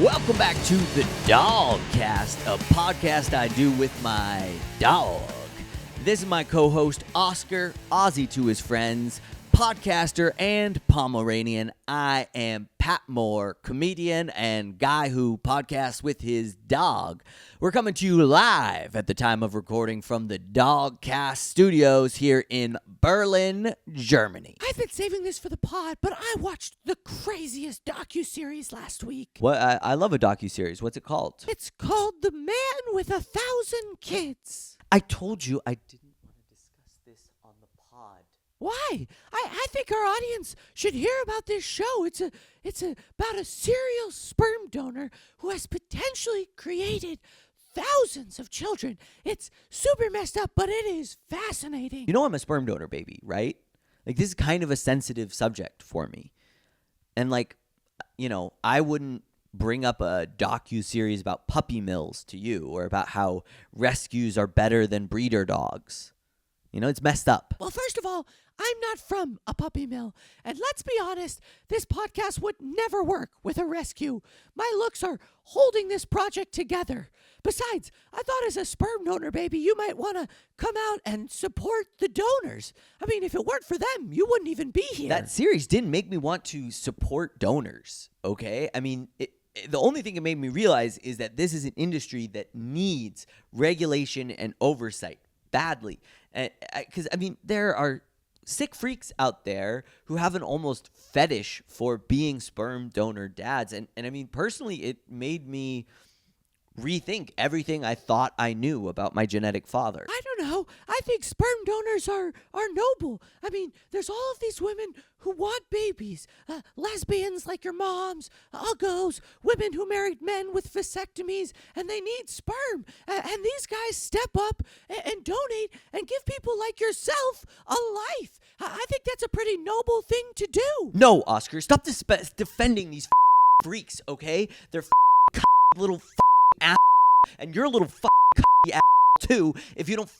Welcome back to the DAWGCAST, a podcast I do with my dog. This is my co-host, Oscar, Ozzy to his friends, podcaster and Pomeranian. I am Pat Moore, comedian and guy who podcasts with his dog. We're coming to you live at the time of recording from the DAWGCAST studios here in Berlin, Germany. I've been saving this for the pod, but I watched the craziest docuseries last week. What? I love a docuseries. What's it called? It's called The Man with 1,000 Kids. I told you I didn't want to discuss this on the pod. Why? I think our audience should hear about this show. It's about a serial sperm donor who has potentially created thousands of children. It's super messed up, but it is fascinating. You know I'm a sperm donor, baby, right? Like, this is kind of a sensitive subject for me. And, I wouldn't bring up a docuseries about puppy mills to you or about how rescues are better than breeder dogs. It's messed up. Well, first of all, I'm not from a puppy mill. And let's be honest, this podcast would never work with a rescue. My looks are holding this project together. Besides, I thought as a sperm donor, baby, you might want to come out and support the donors. I mean, if it weren't for them, you wouldn't even be here. That series didn't make me want to support donors, okay? I mean, the only thing it made me realize is that this is an industry that needs regulation and oversight badly. Because, there are sick freaks out there who have an almost fetish for being sperm donor dads. And personally, it made me rethink everything I thought I knew about my genetic father. I don't know. I think sperm donors are noble. There's all of these women who want babies. Lesbians like your moms, uggos, women who married men with vasectomies, and they need sperm. And these guys step up and donate and give people like yourself a life. I think that's a pretty noble thing to do. No, Oscar, stop defending these freaks, okay? They're little ass, and you're a little ass too if you don't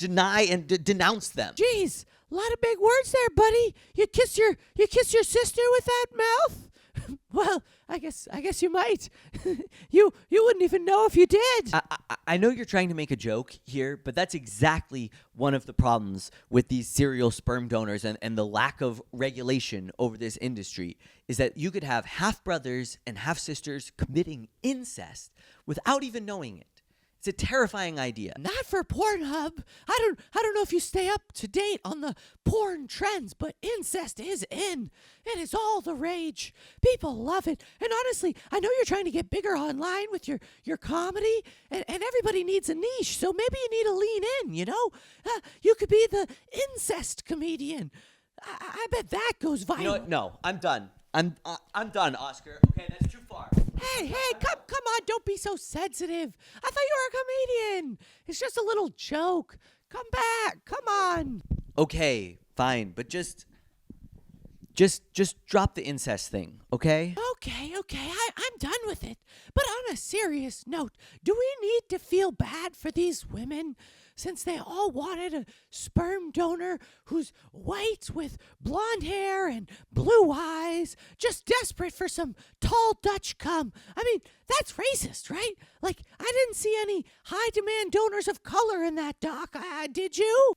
deny and denounce them. Jeez, a lot of big words there, buddy. You kiss your sister with that mouth? Well, I guess you might. You wouldn't even know if you did. I know you're trying to make a joke here, but that's exactly one of the problems with these serial sperm donors and the lack of regulation over this industry is that you could have half-brothers and half-sisters committing incest without even knowing it. It's a terrifying idea. Not for Pornhub. I don't know if you stay up to date on the porn trends, but incest is in. It is all the rage. People love it. And honestly, I know you're trying to get bigger online with your comedy, and everybody needs a niche, so maybe you need to lean in, You could be the incest comedian. I bet that goes viral. You know what? No, I'm done. I'm done, Oscar. Okay, that's too far. Hey, come on, don't be so sensitive. I thought you were a comedian. It's just a little joke. Come back, come on. Okay, fine, but just drop the incest thing, okay? Okay, I'm done with it. But on a serious note, do we need to feel bad for these women? Since they all wanted a sperm donor who's white with blonde hair and blue eyes, just desperate for some tall Dutch cum. That's racist, right? I didn't see any high-demand donors of color in that doc. Did you?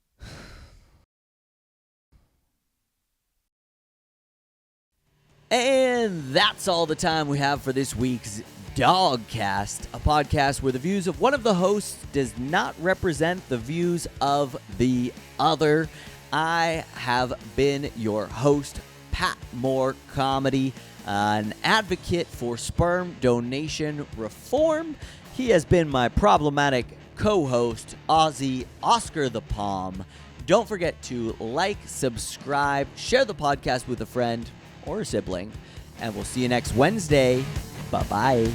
And that's all the time we have for this week's DAWGCAST, a podcast where the views of one of the hosts does not represent the views of the other. I have been your host, Pat Moore Comedy, an advocate for sperm donation reform. He has been my problematic co-host, Oscar the Palm. Don't forget to like, subscribe, share the podcast with a friend or a sibling, and we'll see you next Wednesday. Bye-bye.